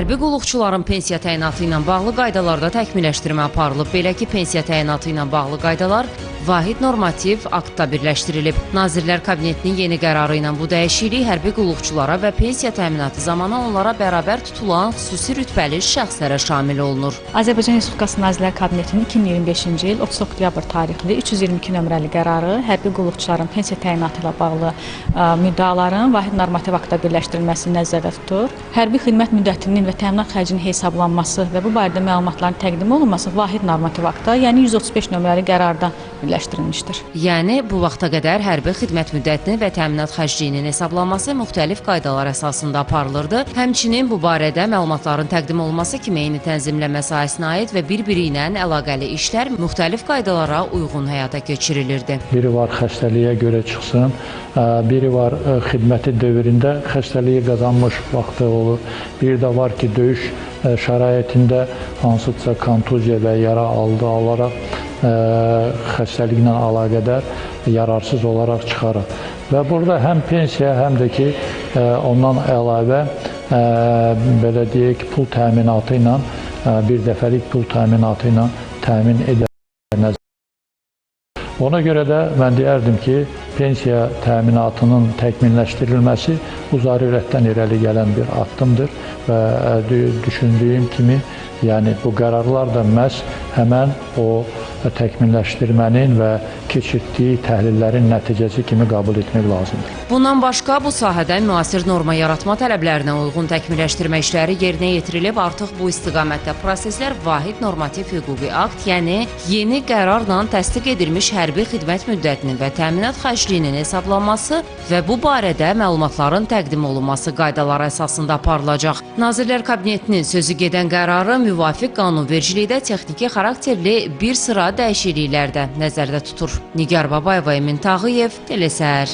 Hərbi qulluqçuların pensiya təyinatı ilə bağlı qaydalarda təkmilləşdirmə aparılıb. Belə ki, pensiya təyinatı ilə bağlı qaydalar vahid normativ aktda birləşdirilib. Nazirlər Kabinetinin yeni qərarı ilə bu dəyişiklik hərbi qulluqçulara və pensiya təminatı zamanı onlara bərabər tutulan xüsusi rütbəli şəxslərə şamil olunur. Azərbaycan Respublikası Nazirlər Kabinetinin 2025-ci il 30 oktyabr tarixli 322 nömrəli qərarı hərbi qulluqçuların pensiya təyinatı ilə bağlı müddaların vahid normativ aktda birləşdirilməsini nəzərdə tutur. Hərbi xidmət müddətinin və təminat xərcinin hesablanması və bu barədə məlumatların təqdim olunması vahid normativ aktda, yəni 135 nömrəli qərarda birləşdirilmişdir. Yəni, bu vaxta qədər hərbi xidmət müddətinin və təminat xərcliyinin hesablanması müxtəlif qaydalar əsasında aparılırdı. Həmçinin bu barədə məlumatların təqdim olunması kimi eyni tənzimləmə sahəsinə aid və bir-biri ilə əlaqəli işlər müxtəlif qaydalara uyğun həyata keçirilirdi. Biri var xəstəliyə görə çıxsın, biri var xidməti dövründə xəstəliyi qazanmış vaxtı olur. Bir də var ki, döyüş şəraitində hansısa kontuziya və yara aldı alaraq xəstəliklə əlaqədar yararsız olaraq çıxarır. Və burada həm pensiya, həm də ki, ondan əlavə belə deyək, pul təminatı ilə, bir dəfəlik pul təminatı ilə təmin edilir. Ona görə də mən deyərdim ki, pensiya təminatının təkmilləşdirilməsi bu zərurətdən irəli gələn bir addımdır və düşündüyüm kimi, yəni bu qərarlar da məhz həmən o təkmilləşdirmənin və keçirtdiyi təhlillərin nəticəsi kimi qəbul etmək lazımdır. Bundan başqa, bu sahədə müasir norma yaratma tələblərinə uyğun təkmilləşdirmə işləri yerinə yetirilib. Artıq bu istiqamətdə proseslər vahid normativ hüquqi akt, yəni yeni qərarla təsdiq edilmiş hərbi xidmət müddətinin və təminat xərcliyinin hesablanması və bu barədə məlumatların təqdim olunması qaydaları əsasında aparılacaq. Nazirlər Kabinetinin sözü gedən qərarı müvafiq qanunvericilikdə texniki xarakterli bir sıra dəyişikliklər də nəzərdə tutur. Nigar Babayeva, Emin Tağıyev, Telesəhər.